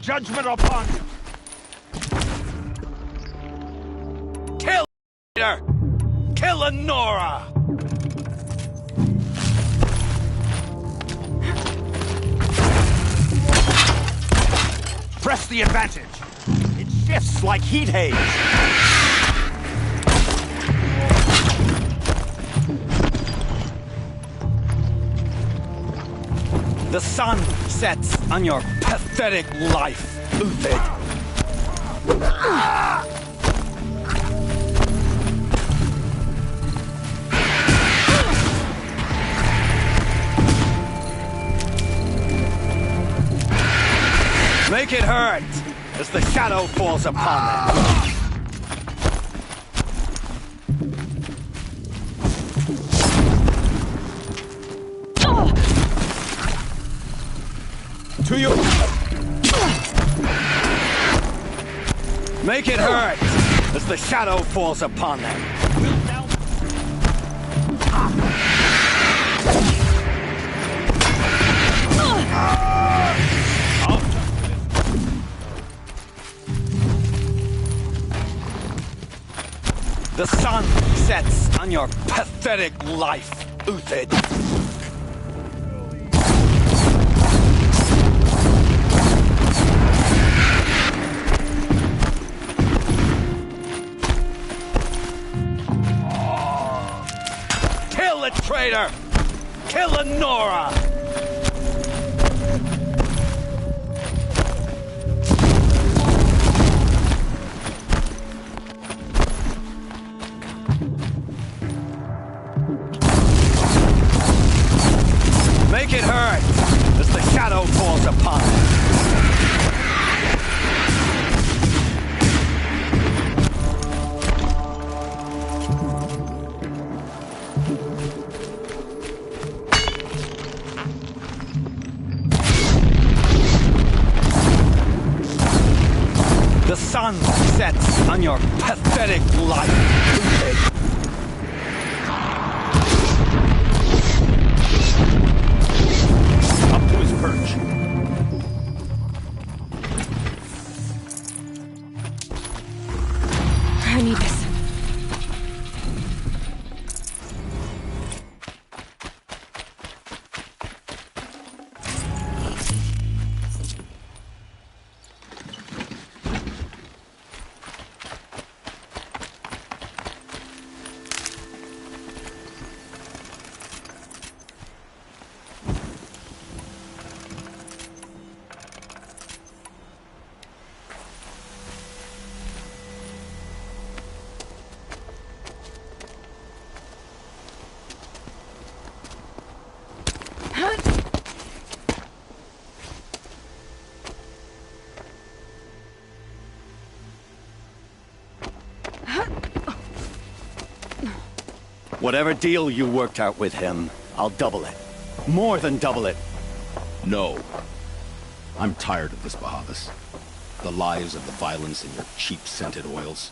judgment upon you! Kill her! Kill Nora! Press the advantage! It shifts like heat haze! The sun sets on your pathetic life, Uthid. Make it hurt as the shadow falls upon them. To you. Make it hurt as the shadow falls upon them. The sun sets on your pathetic life, Uthid. Kill the traitor! Kill Nora! Make it hurt as the shadow falls upon it. The sun sets on your pathetic life. I need this. Whatever deal you worked out with him, I'll double it. More than double it. No. I'm tired of this, Bahavas. The lies of the violence and your cheap-scented oils.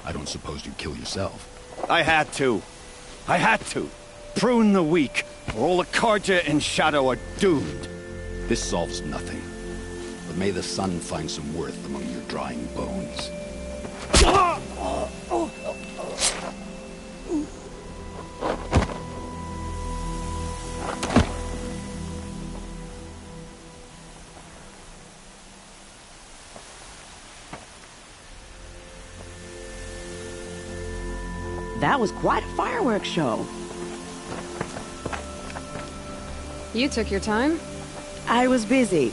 I don't suppose you'd kill yourself. I had to. I had to. Prune the weak, or all the Karja in Shadow are doomed. This solves nothing. But may the sun find some worth among your drying bones. That was quite a fireworks show. You took your time? I was busy.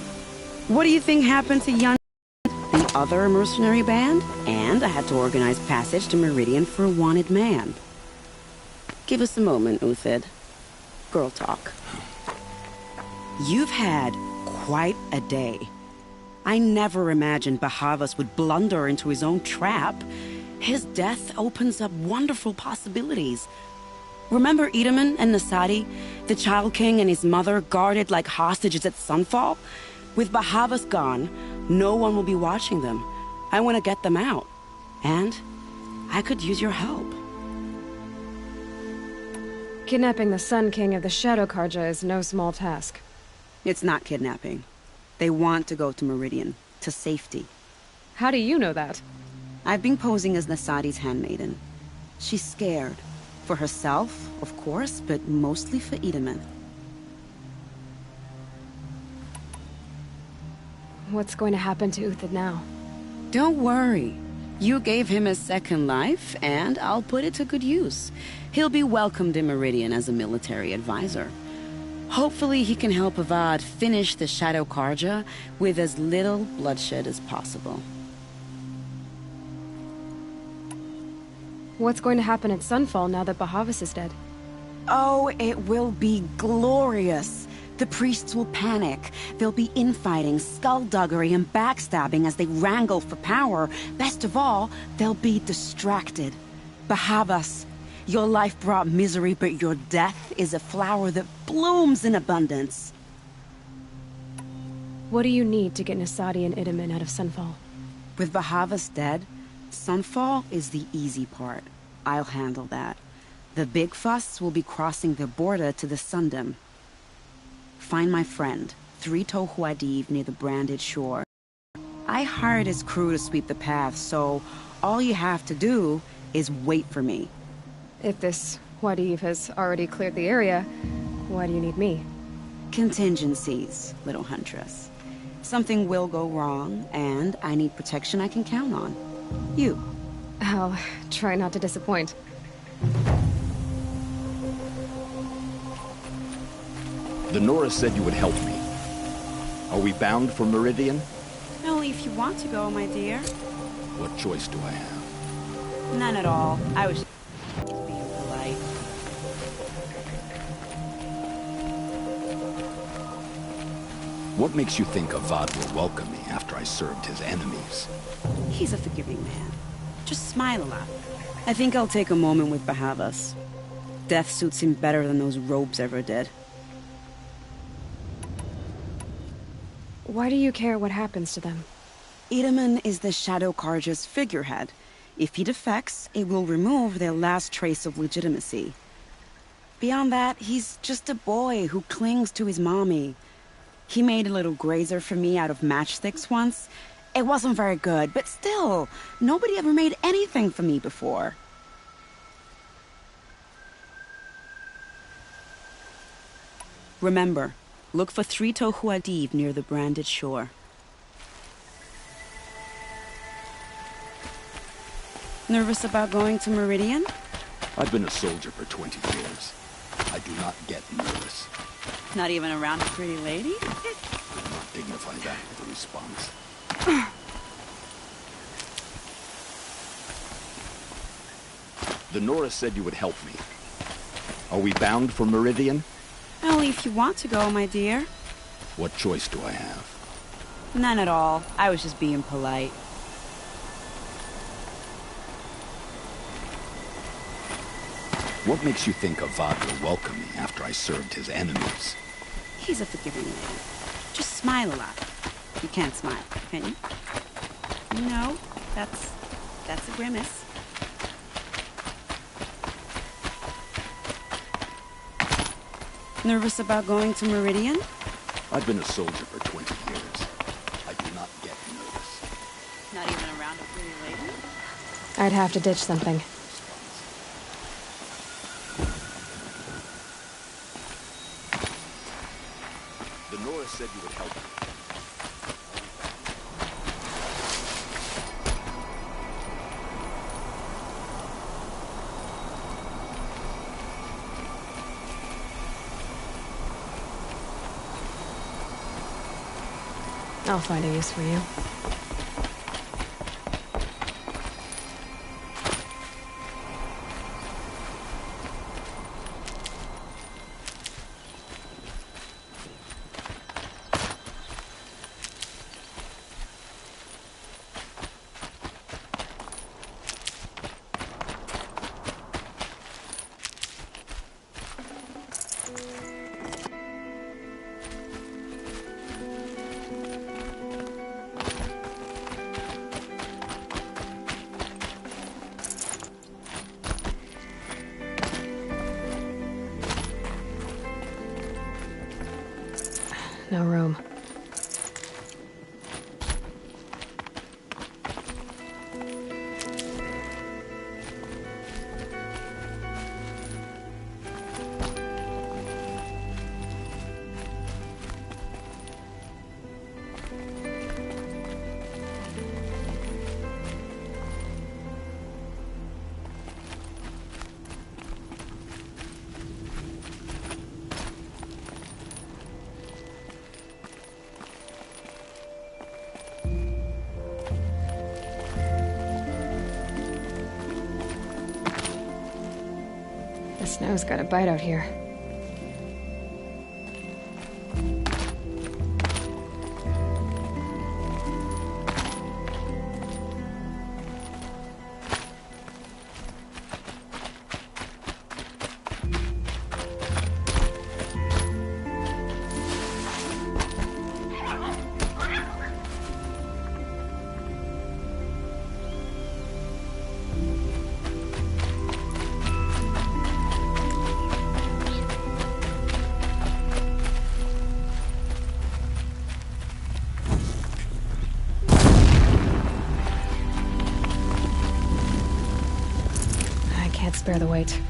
What do you think happened to young the other mercenary band? And I had to organize passage to Meridian for a wanted man. Give us a moment, Uthid. Girl talk. You've had quite a day. I never imagined Bahavas would blunder into his own trap. His death opens up wonderful possibilities. Remember Edaman and Nasadi, the Child King and his mother guarded like hostages at sunfall? With Bahavas gone, no one will be watching them. I want to get them out. And I could use your help. Kidnapping the Sun King of the Shadow Karja is no small task. It's not kidnapping. They want to go to Meridian, to safety. How do you know that? I've been posing as Nasadi's handmaiden. She's scared. For herself, of course, but mostly for Itamen. What's going to happen to Uthid now? Don't worry. You gave him a second life, and I'll put it to good use. He'll be welcomed in Meridian as a military advisor. Hopefully he can help Avad finish the Shadow Karja with as little bloodshed as possible. What's going to happen at Sunfall now that Bahavas is dead? Oh, it will be glorious. The priests will panic. There'll be infighting, skullduggery, and backstabbing as they wrangle for power. Best of all, they'll be distracted. Bahavas, your life brought misery, but your death is a flower that blooms in abundance. What do you need to get Nasadi and Itamen out of Sunfall? With Bahavas dead, Sunfall is the easy part. I'll handle that. The big fuss will be crossing the border to the Sundom. Find my friend, Three-Toe Huadiv, near the branded shore. I hired his crew to sweep the path, so all you have to do is wait for me. If this Huadiv has already cleared the area, why do you need me? Contingencies, little huntress. Something will go wrong, and I need protection I can count on. You. I'll try not to disappoint. The Nora said you would help me. Are we bound for Meridian? Only if you want to go, my dear. What choice do I have? None at all. I was just being polite. What makes you think Avad will welcome me after I served his enemies? He's a forgiving man. Just smile a lot. I think I'll take a moment with Bahavas. Death suits him better than those robes ever did. Why do you care what happens to them? Itamen is the Shadow Karja's figurehead. If he defects, it will remove their last trace of legitimacy. Beyond that, he's just a boy who clings to his mommy. He made a little grazer for me out of matchsticks once. It wasn't very good, but still, nobody ever made anything for me before. Remember, look for Three-Toe Huadiv near the branded shore. Nervous about going to Meridian? I've been a soldier for 20 years. I do not get nervous. Not even around a pretty lady? Do not dignify that with a response. The Nora said you would help me. Are we bound for Meridian? Only if you want to go, my dear. What choice do I have? None at all. I was just being polite. What makes you think Avad will welcome me after I served his enemies? He's a forgiving man. Just smile a lot. You can't smile, can you? No, that's a grimace. Nervous about going to Meridian? I've been a soldier for 20 years. I do not get nervous. Not even around a pretty lady? I'd have to ditch something. The Nora said you would help me. I'll find a use for you. No room. Snow's got a bite out here. Can't spare the weight.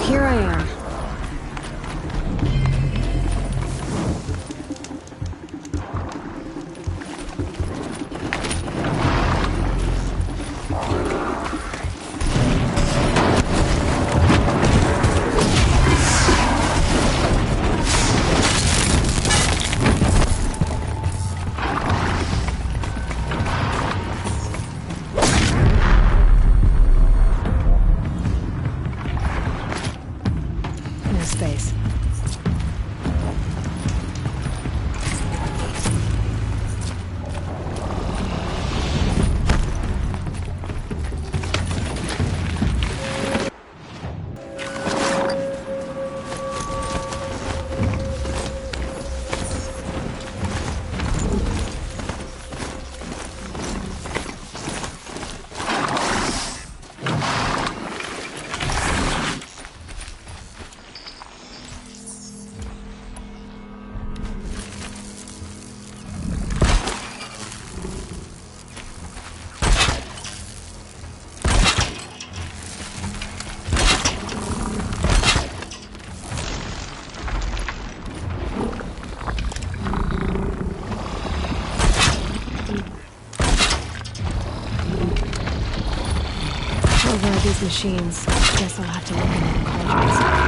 Here I am. Space. These machines. Guess I'll have to look in the cauldrons.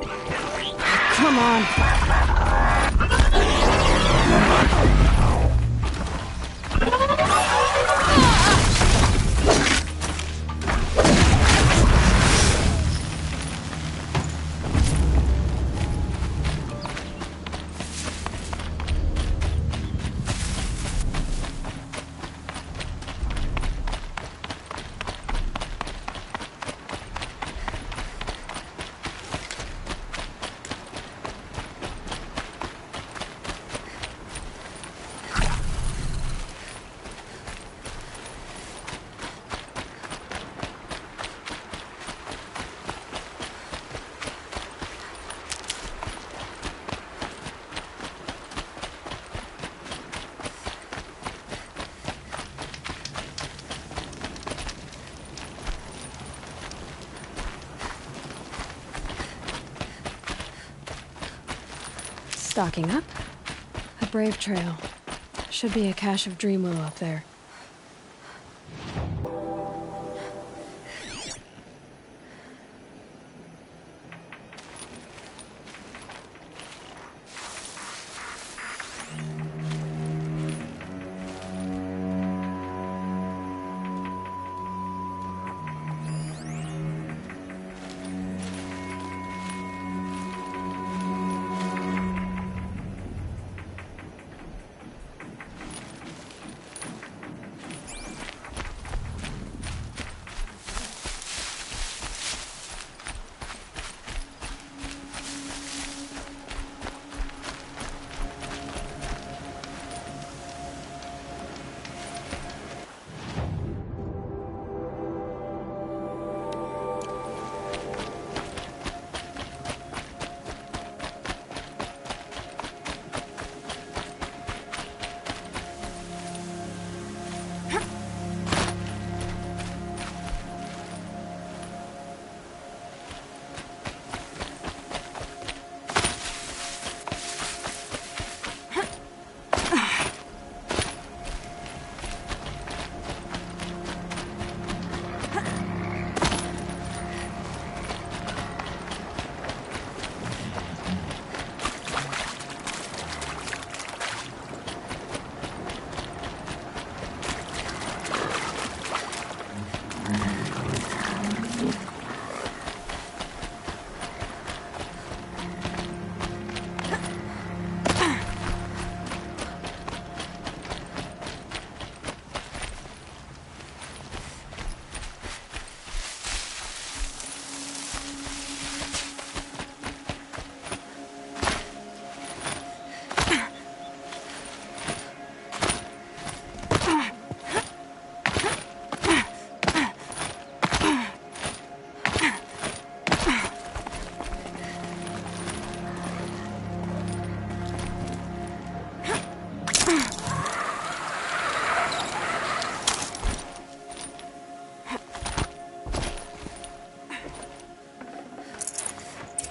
Come on. Stocking up. A brave trail. Should be a cache of Dreamwillow up there.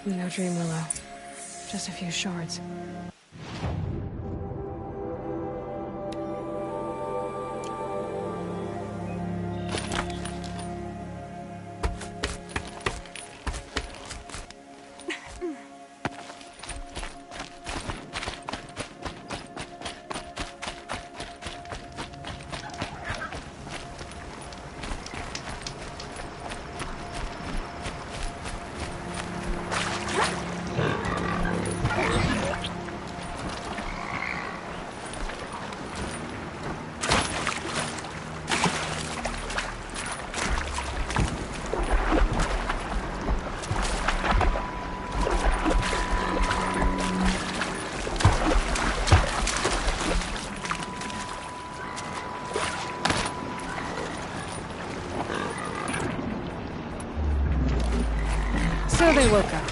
No Dreamwillow. Just a few shards. So they woke up.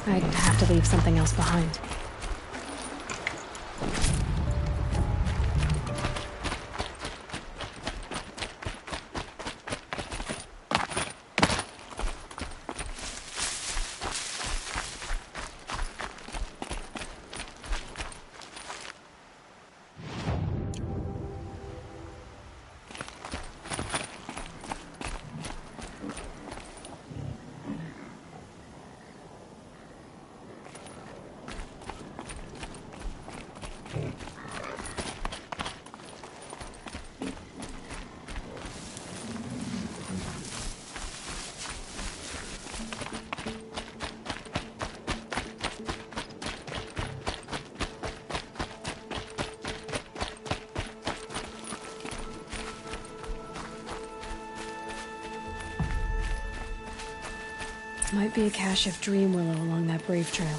I'd have to leave something else behind. Might be a cache of dream willow along that brave trail.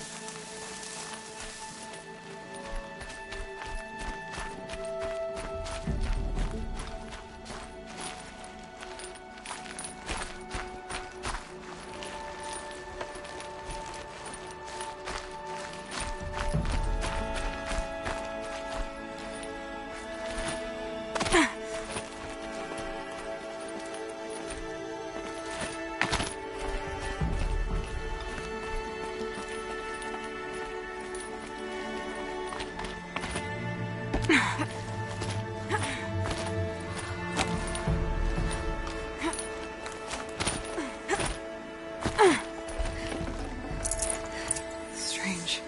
Strange.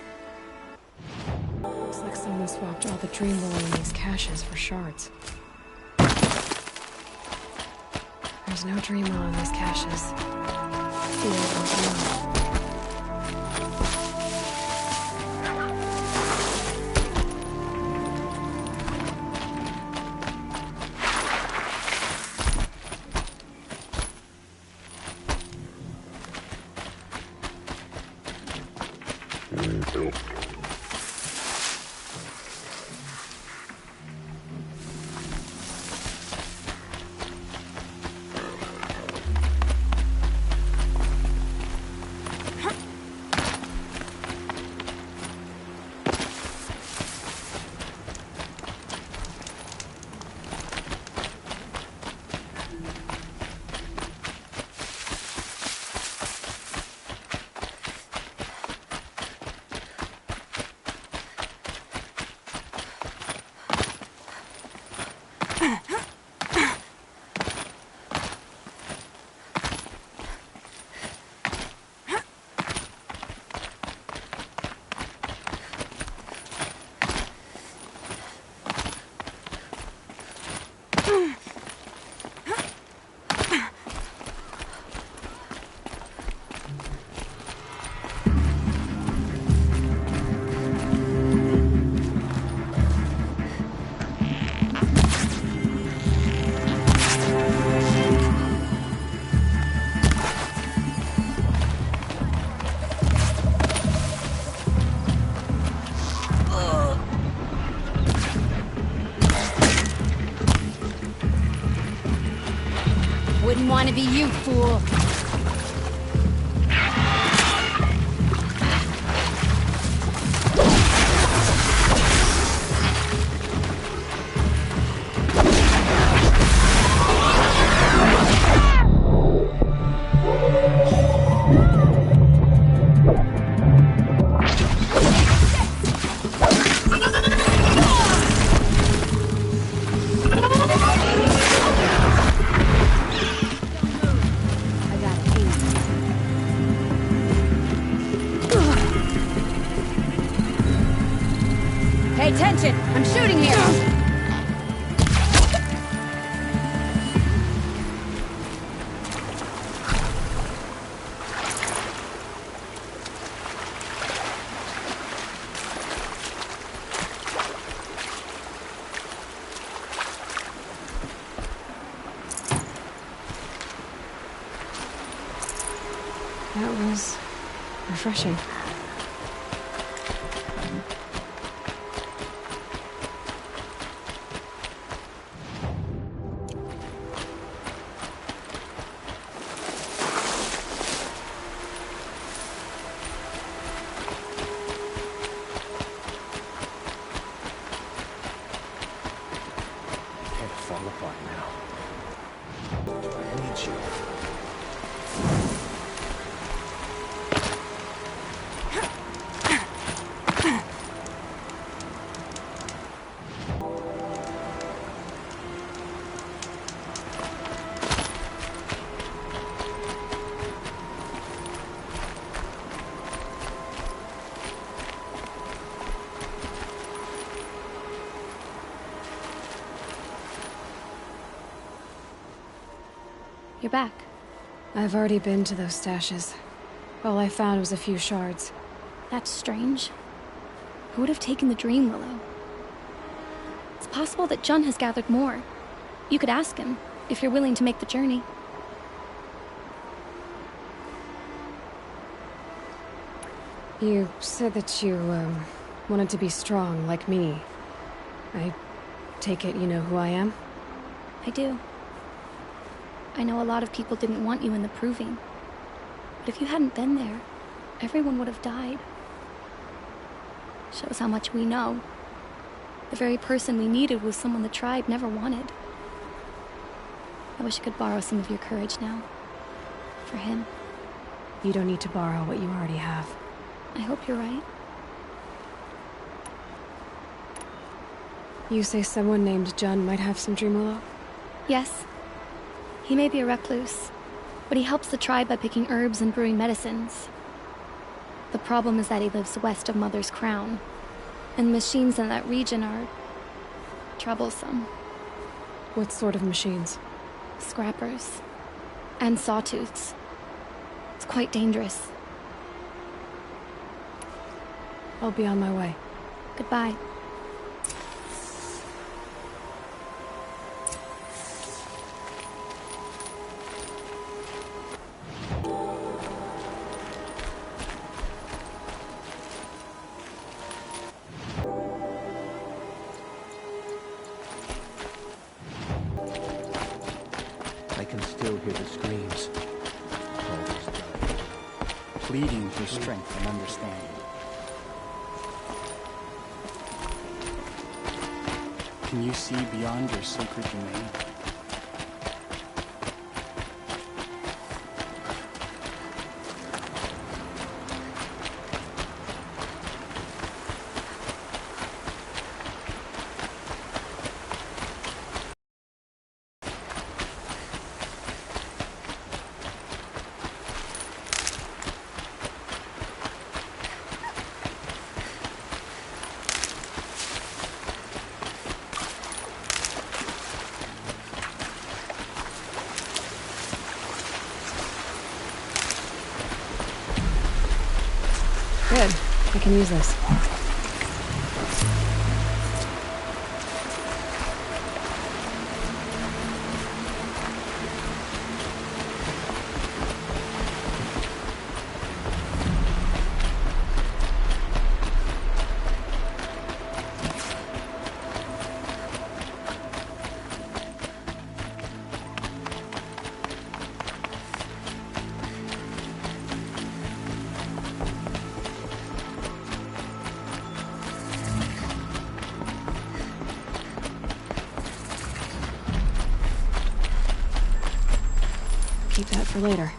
Looks like someone swapped all the dream willow in these caches for shards. There's no dream willow in these caches. Field or dream. Wouldn't want to be you, fool. Pay attention! I'm shooting here! That was refreshing. You're back. I've already been to those stashes. All I found was a few shards. That's strange. Who would have taken the Dream Willow? It's possible that Jun has gathered more. You could ask him, if you're willing to make the journey. You said that you, wanted to be strong, like me. I take it you know who I am? I do. I know a lot of people didn't want you in the Proving. But if you hadn't been there, everyone would have died. Shows how much we know. The very person we needed was someone the tribe never wanted. I wish I could borrow some of your courage now. For him. You don't need to borrow what you already have. I hope you're right. You say someone named Jun might have some Dream Willow? Yes. He may be a recluse, but he helps the tribe by picking herbs and brewing medicines. The problem is that he lives west of Mother's Crown, and the machines in that region are troublesome. What sort of machines? Scrappers. And sawtooths. It's quite dangerous. I'll be on my way. Goodbye. I can still hear the screams. All this blood. Pleading for strength and understanding. Can you see beyond your sacred domain? Good. I can use this. Keep that for later.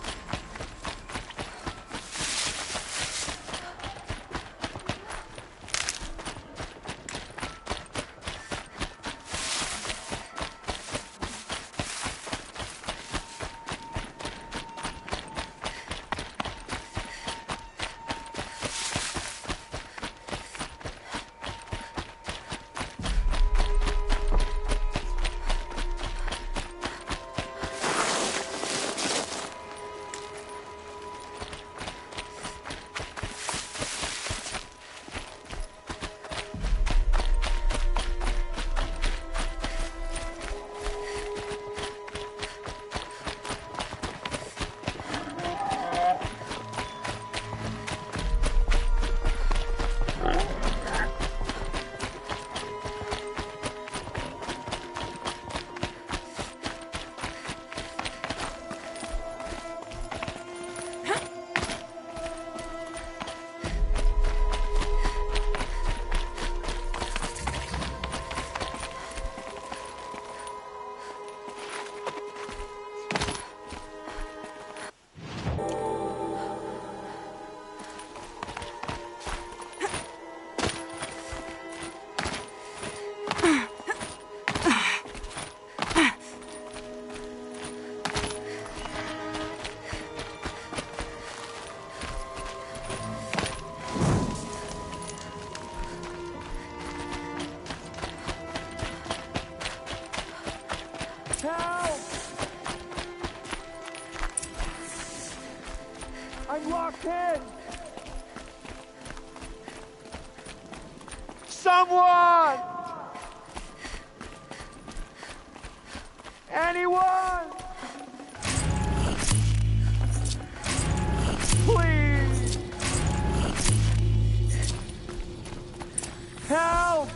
I'm locked in! Someone! Anyone! Please! Help!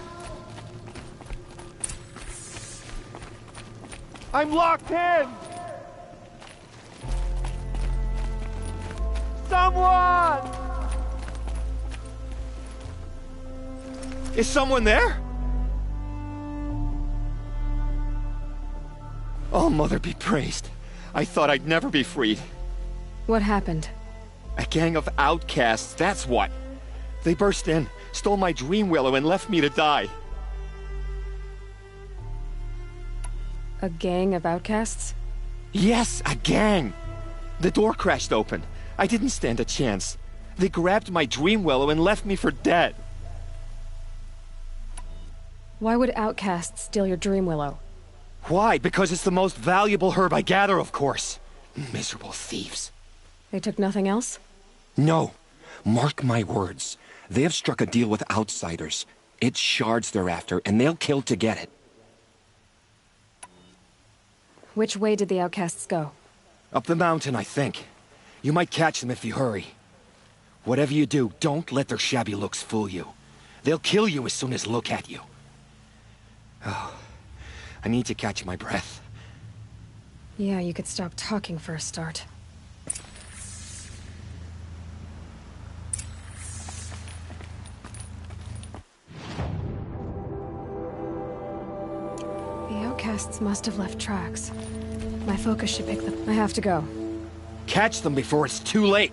I'm locked in! Someone! Is someone there? Oh, Mother be praised. I thought I'd never be freed. What happened? A gang of outcasts, that's what. They burst in, stole my dream willow, and left me to die. A gang of outcasts? Yes, a gang! The door crashed open. I didn't stand a chance. They grabbed my dream willow and left me for dead. Why would outcasts steal your dream willow? Why? Because it's the most valuable herb I gather, of course. Miserable thieves. They took nothing else? No. Mark my words. They have struck a deal with outsiders. It's shards they're after, and they'll kill to get it. Which way did the outcasts go? Up the mountain, I think. You might catch them if you hurry. Whatever you do, don't let their shabby looks fool you. They'll kill you as soon as look at you. Oh, I need to catch my breath. Yeah, you could stop talking for a start. The outcasts must have left tracks. My focus should pick them. I have to go. Catch them before it's too late.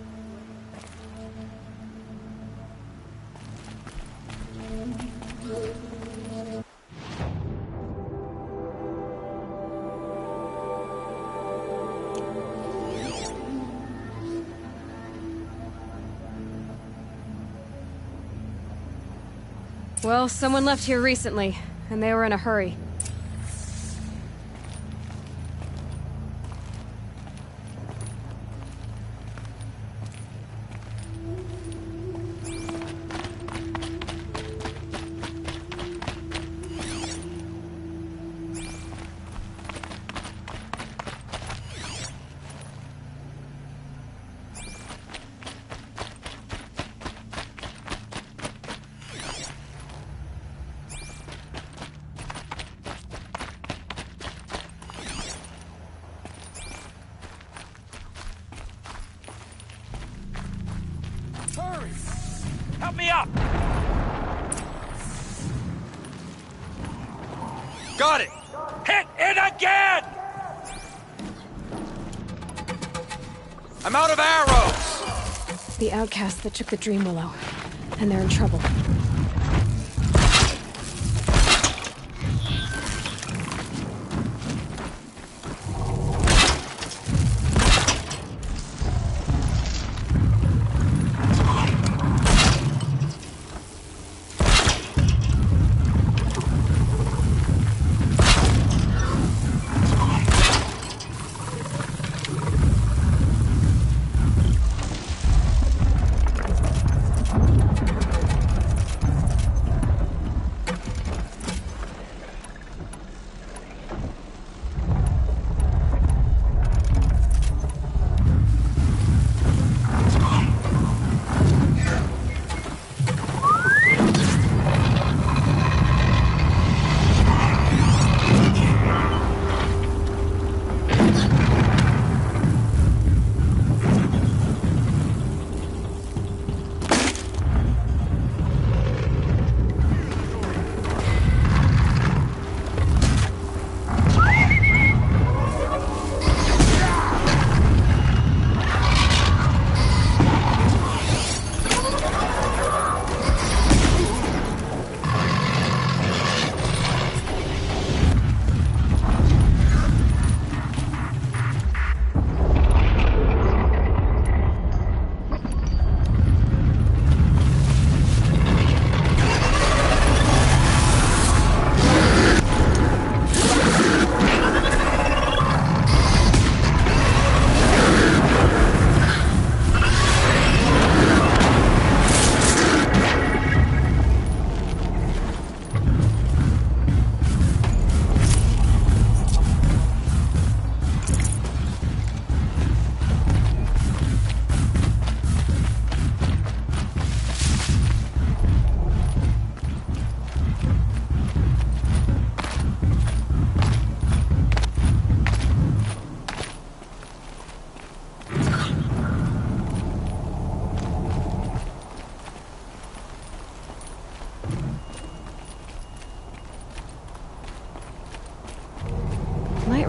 Well, someone left here recently, and they were in a hurry. Hurry! Help me up! Got it! Hit it again! I'm out of arrows! The outcasts that took the Dream Willow, and they're in trouble.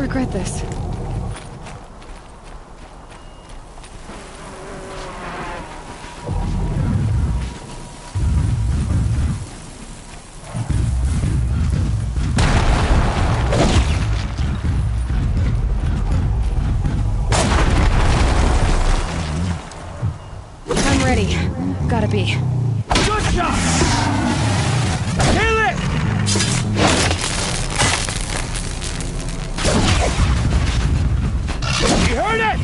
regret this. I'm ready. Gotta be. Good shot! Kill it! You heard it!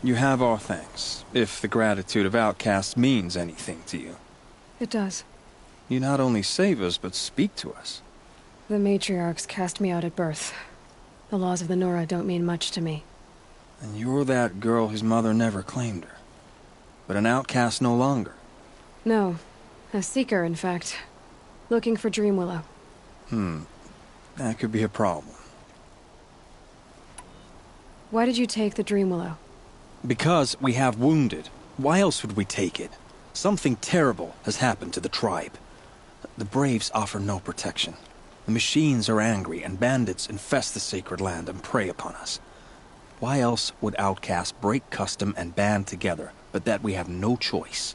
You have our thanks, if the gratitude of outcasts means anything to you. It does. You not only save us, but speak to us. The matriarchs cast me out at birth. The laws of the Nora don't mean much to me. And you're that girl whose mother never claimed her. But an outcast no longer. No. A seeker, in fact. Looking for Dreamwillow. That could be a problem. Why did you take the Dreamwillow? Because we have wounded. Why else would we take it? Something terrible has happened to the tribe. The Braves offer no protection. The machines are angry, and bandits infest the sacred land and prey upon us. Why else would outcasts break custom and band together, but that we have no choice?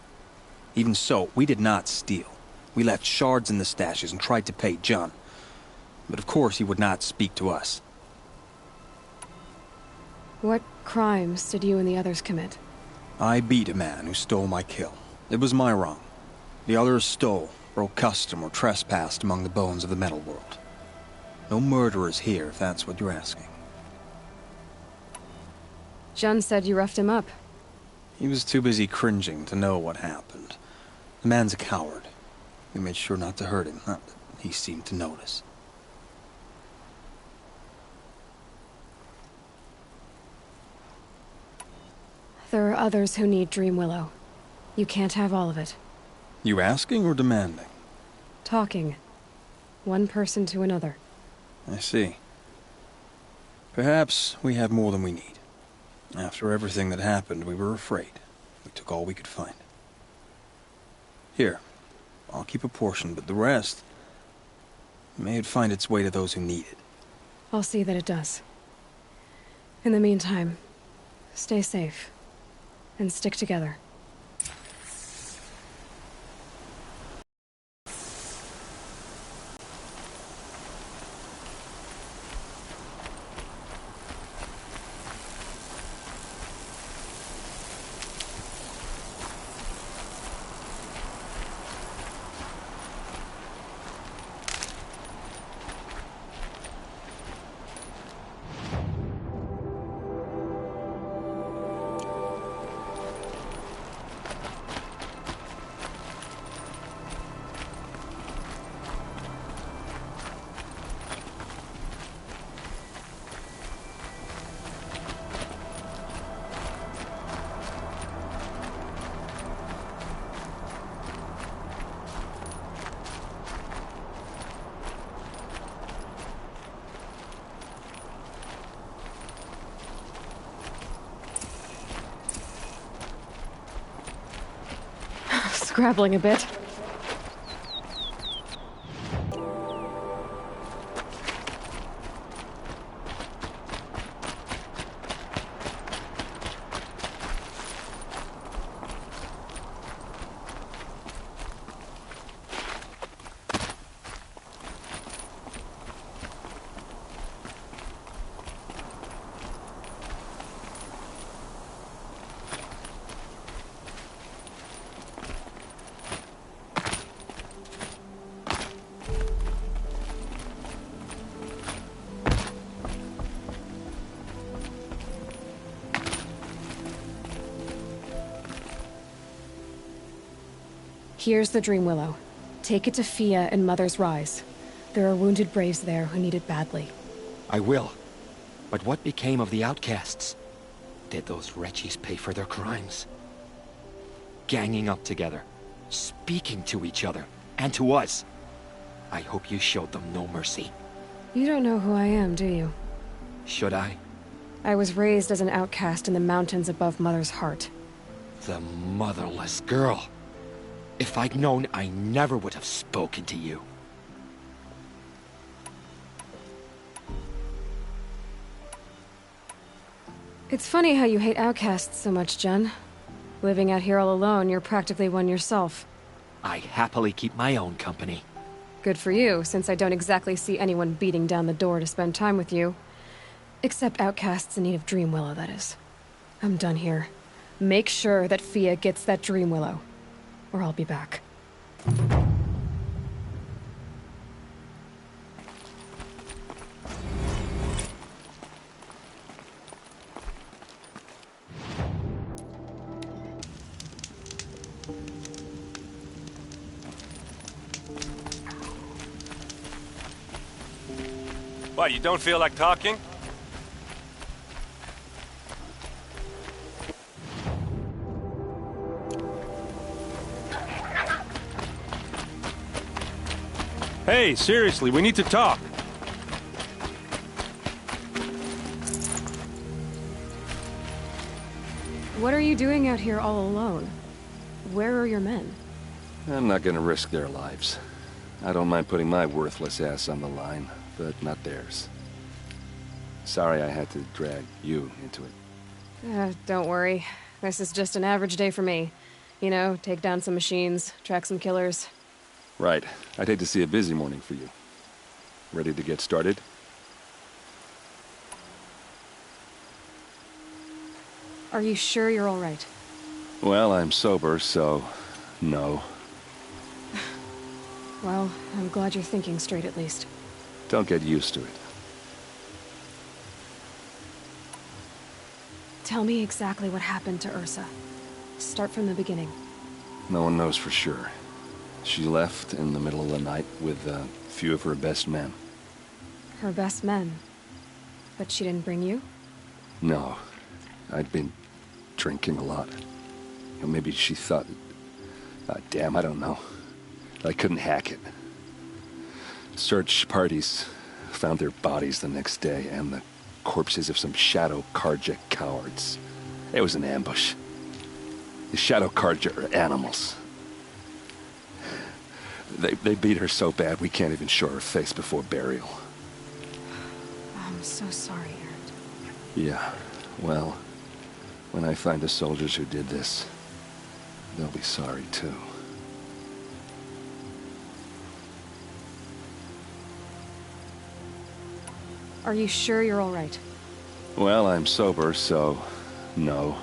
Even so, we did not steal. We left shards in the stashes and tried to pay John. But of course he would not speak to us. What crimes did you and the others commit? I beat a man who stole my kill. It was my wrong. The others stole, broke custom, or trespassed among the bones of the metal world. No murderers here, if that's what you're asking. Jun said you roughed him up. He was too busy cringing to know what happened. The man's a coward. We made sure not to hurt him, not that he seemed to notice. There are others who need Dreamwillow. You can't have all of it. You asking or demanding? Talking. One person to another. I see. Perhaps we have more than we need. After everything that happened, we were afraid. We took all we could find. Here, I'll keep a portion, but the rest... may it find its way to those who need it. I'll see that it does. In the meantime, stay safe. And stick together. Scrabbling a bit. Here's the Dreamwillow. Take it to Fia and Mother's Rise. There are wounded Braves there who need it badly. I will. But what became of the outcasts? Did those wretches pay for their crimes? Ganging up together, speaking to each other, and to us. I hope you showed them no mercy. You don't know who I am, do you? Should I? I was raised as an outcast in the mountains above Mother's Heart. The motherless girl. If I'd known, I never would have spoken to you. It's funny how you hate outcasts so much, Jen. Living out here all alone, you're practically one yourself. I happily keep my own company. Good for you, since I don't exactly see anyone beating down the door to spend time with you. Except outcasts in need of Dream Willow, that is. I'm done here. Make sure that Fia gets that Dream Willow, or I'll be back. What, you don't feel like talking? Hey, seriously, we need to talk. What are you doing out here all alone? Where are your men? I'm not gonna risk their lives. I don't mind putting my worthless ass on the line, but not theirs. Sorry I had to drag you into it. Don't worry. This is just an average day for me. You know, take down some machines, track some killers. Right. I'd hate to see a busy morning for you. Ready to get started? Are you sure you're all right? Well, I'm sober, so no. Well, I'm glad you're thinking straight at least. Don't get used to it. Tell me exactly what happened to Ursa. Start from the beginning. No one knows for sure. She left in the middle of the night with a few of her best men. Her best men? But she didn't bring you? No. I'd been drinking a lot. Or maybe she thought... damn, I don't know. I couldn't hack it. Search parties found their bodies the next day, and the corpses of some Shadow Karja cowards. It was an ambush. The Shadow Karja are animals. They beat her so bad we can't even show her face before burial. I'm so sorry, Erend. Yeah, well, when I find the soldiers who did this, they'll be sorry too. Are you sure you're all right? Well, I'm sober, so no.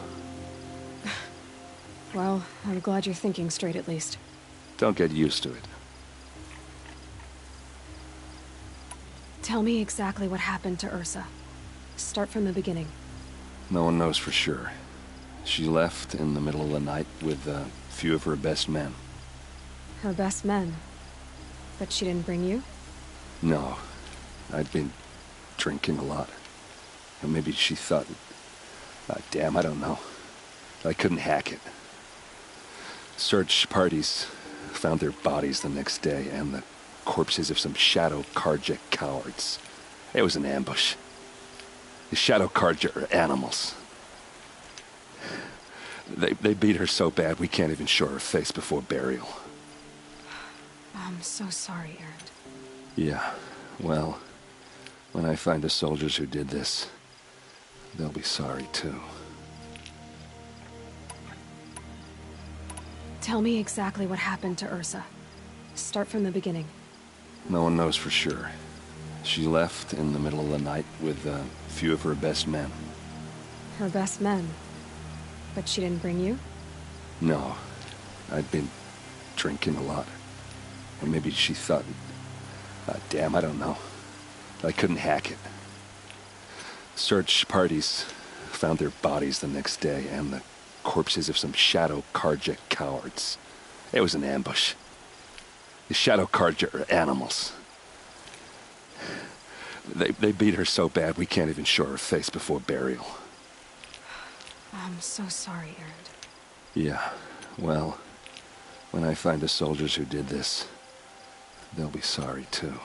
Well, I'm glad you're thinking straight at least. Don't get used to it. Tell me exactly what happened to Ursa. Start from the beginning. No one knows for sure. She left in the middle of the night with a few of her best men. Her best men? But she didn't bring you? No. I'd been drinking a lot. Or maybe she thought... damn, I don't know. I couldn't hack it. Search parties found their bodies the next day, and the corpses of some Shadow Karja cowards. It was an ambush. The Shadow Karja are animals. They beat her so bad we can't even show her face before burial. I'm so sorry, Erend. Yeah, well, when I find the soldiers who did this, they'll be sorry too. Tell me exactly what happened to Ursa. Start from the beginning. No one knows for sure. She left in the middle of the night with a few of her best men. Her best men? But she didn't bring you? No. I'd been drinking a lot. Or maybe she thought... damn, I don't know. I couldn't hack it. Search parties found their bodies the next day, and the corpses of some Shadow Karja cowards. It was an ambush. The Shadow Karja are animals. They beat her so bad we can't even show her face before burial. I'm so sorry, Erend. Yeah, well, when I find the soldiers who did this, They'll be sorry, too.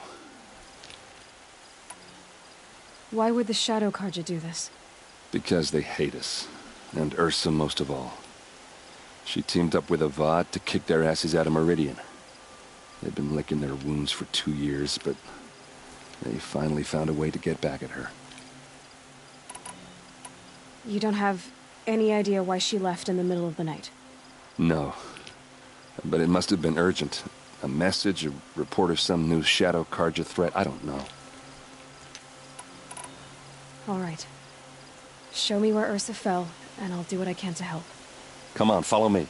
Why would the Shadow Carja do this? Because they hate us. And Ursa most of all. She teamed up with Avad to kick their asses out of Meridian. They've been licking their wounds for 2 years, but they finally found a way to get back at her. You don't have any idea why she left in the middle of the night? No. But it must have been urgent. A message, a report of some new Shadow Carja threat, I don't know. All right. Show me where Ursa fell, and I'll do what I can to help. Come on, follow me.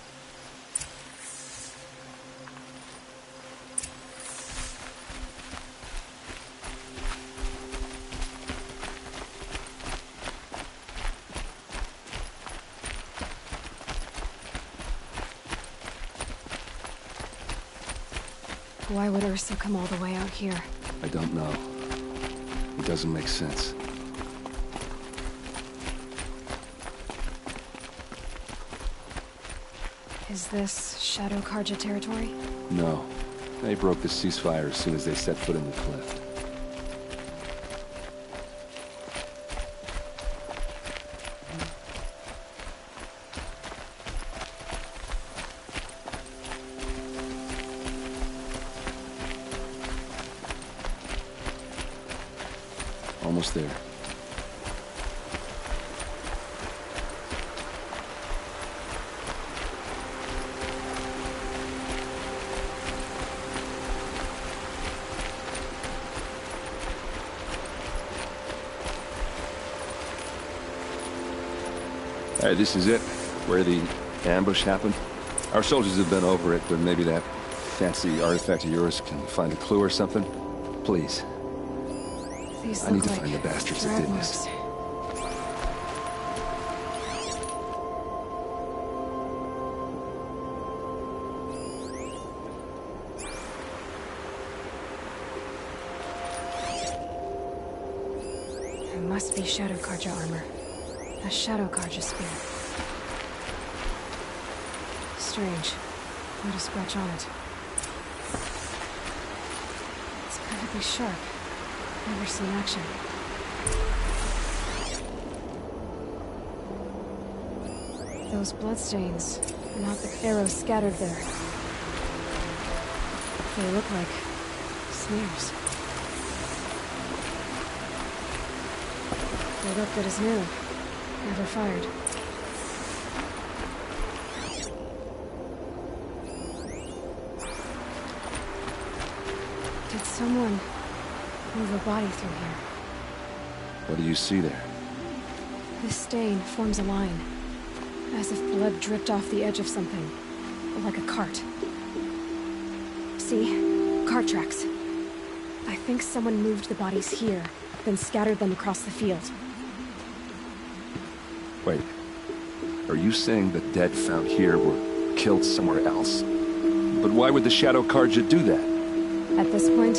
Why would Ursa come all the way out here? I don't know. It doesn't make sense. Is this Shadow Carja territory? No. They broke the ceasefire as soon as they set foot in the cliff. Almost there. All right, this is it, where the ambush happened. Our soldiers have been over it, but maybe that fancy artifact of yours can find a clue or something. Please. These I need look to like find the bastards that drag did this. marks. It must be Shadow Carja armor. A Shadow Carja spear. Strange. Not a scratch on it. It's perfectly sharp. Never seen action. Those bloodstains, not the arrows scattered there. They look like snares. They look good as new. Never fired. Did someone move a body through here? What do you see there? This stain forms a line, as if blood dripped off the edge of something, like a cart. See? Cart tracks. I think someone moved the bodies here, then scattered them across the field. Wait. Are you saying the dead found here were killed somewhere else? But why would the Shadow Carja do that? At this point,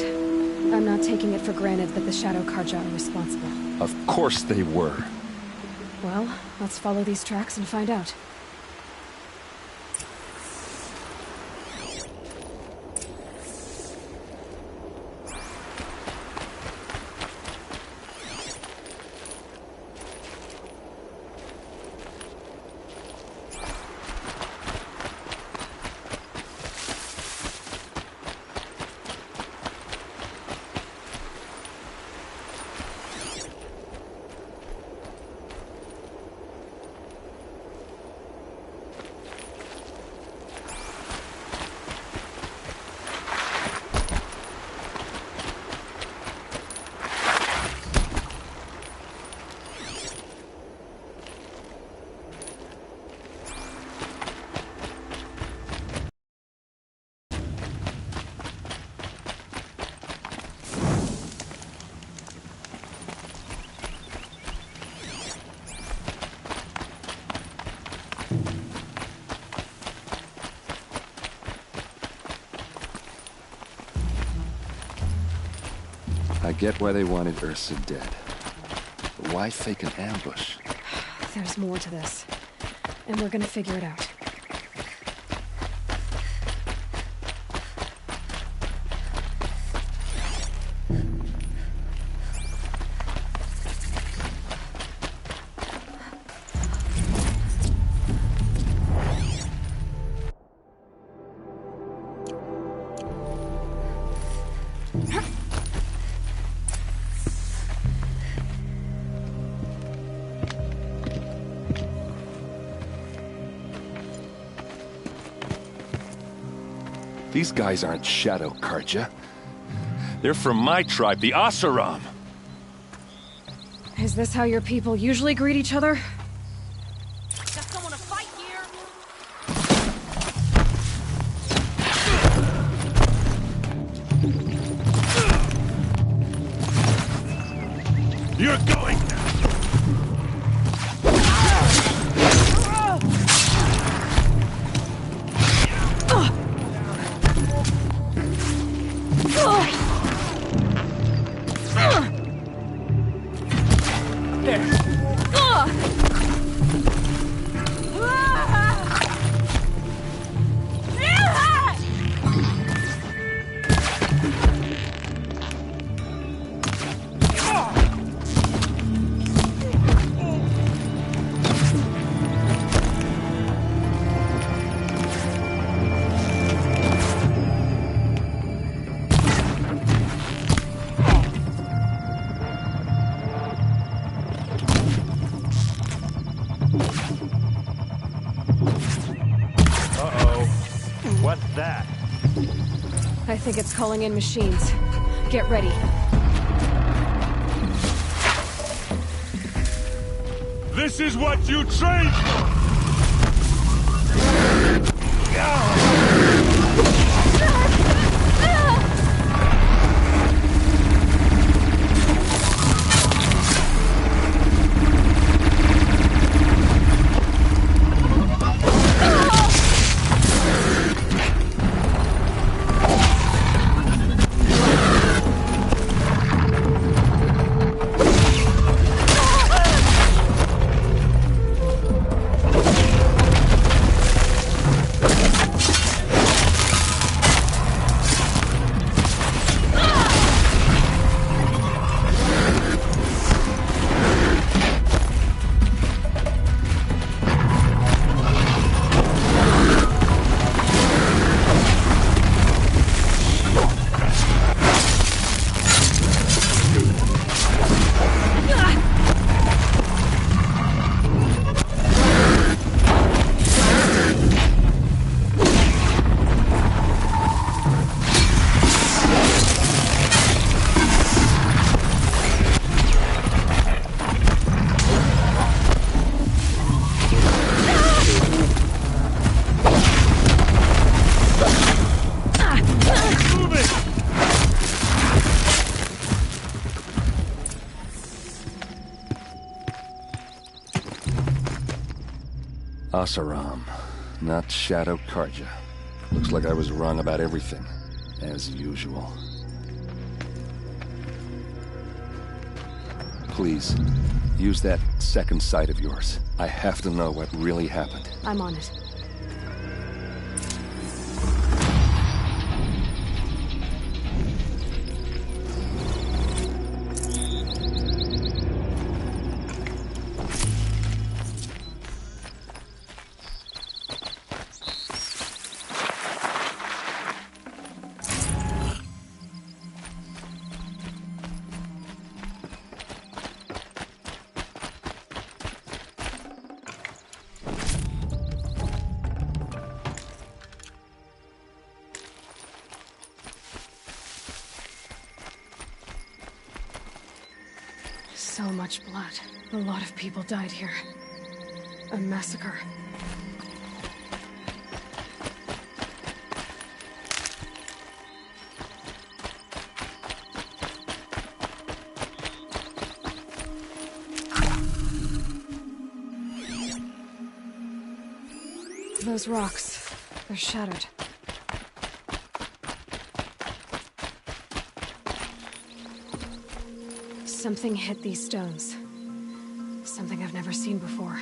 I'm not taking it for granted that the Shadow Carja are responsible. Of course they were. Well, let's follow these tracks and find out. I get why they wanted Ursa dead. But why fake an ambush? There's more to this, and we're gonna figure it out. These guys aren't Shadow Karja. They're from my tribe, the Asaram. Is this how your people usually greet each other? Got someone to fight here! You're going! What's that? I think it's calling in machines. Get ready. This is what you trained for! Asaram, not Shadow Karja. Looks like I was wrong about everything, as usual. Please, use that second sight of yours. I have to know what really happened. I'm on it. So much blood. A lot of people died here. A massacre. Those rocks, they're shattered. Something hit these stones. Something I've never seen before.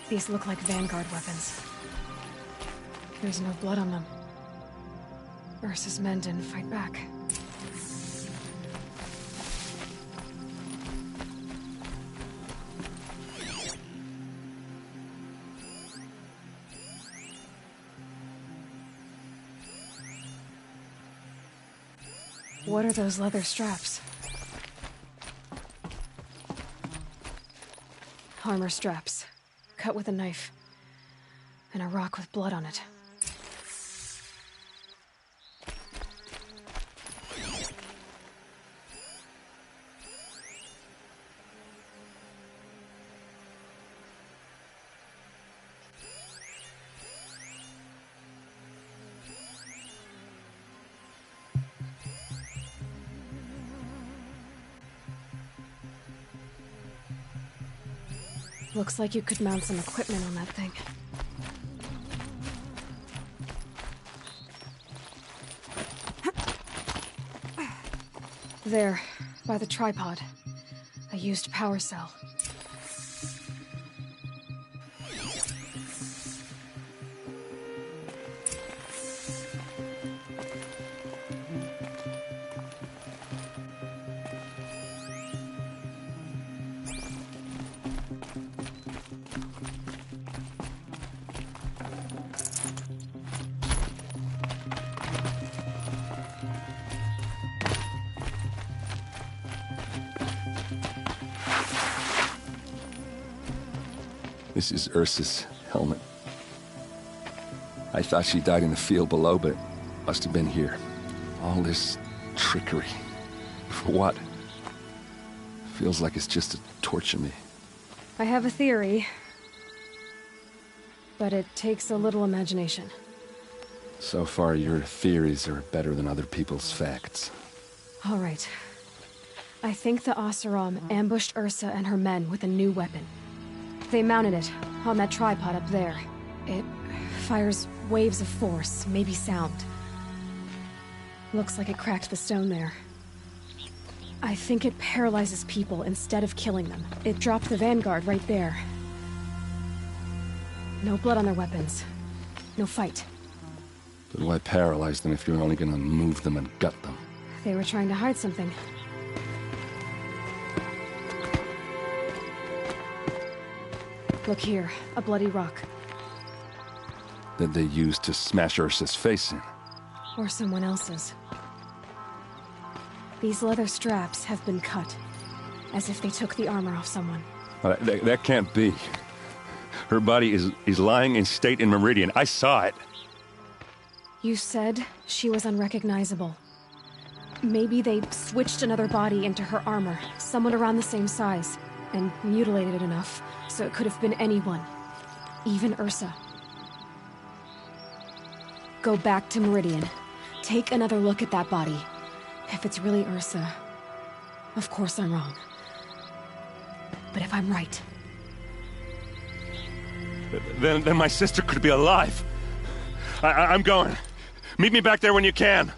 These look like Vanguard weapons. There's no blood on them. Ursa's men didn't fight back. What are those leather straps? Armor straps, cut with a knife, and a rock with blood on it. Looks like you could mount some equipment on that thing. There, by the tripod. A used power cell. This is Ursa's helmet. I thought she died in the field below, but must have been here. All this trickery. For what? Feels like it's just to torture me. I have a theory, but it takes a little imagination. So far, your theories are better than other people's facts. All right. I think the Oseram ambushed Ursa and her men with a new weapon. They mounted it on that tripod up there. It fires waves of force, maybe sound. Looks like it cracked the stone there. I think it paralyzes people instead of killing them. It dropped the vanguard right there. No blood on their weapons. No fight. But why paralyze them if you're only gonna move them and gut them? They were trying to hide something. Look here, a bloody rock. That they used to smash Ursa's face in. Or someone else's. These leather straps have been cut, as if they took the armor off someone. That can't be. Her body is lying in state in Meridian. I saw it. You said she was unrecognizable. Maybe they switched another body into her armor, someone around the same size, and mutilated it enough, so it could have been anyone. Even Ursa. Go back to Meridian. Take another look at that body. If it's really Ursa, of course I'm wrong. But if I'm right... Then my sister could be alive. I'm going. Meet me back there when you can.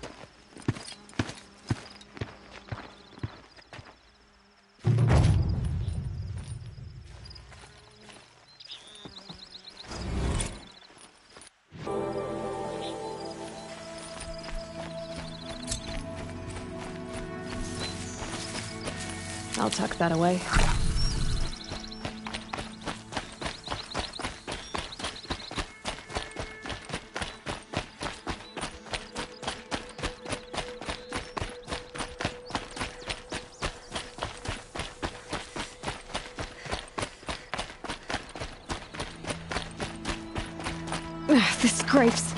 I'll tuck that away. This scrapes.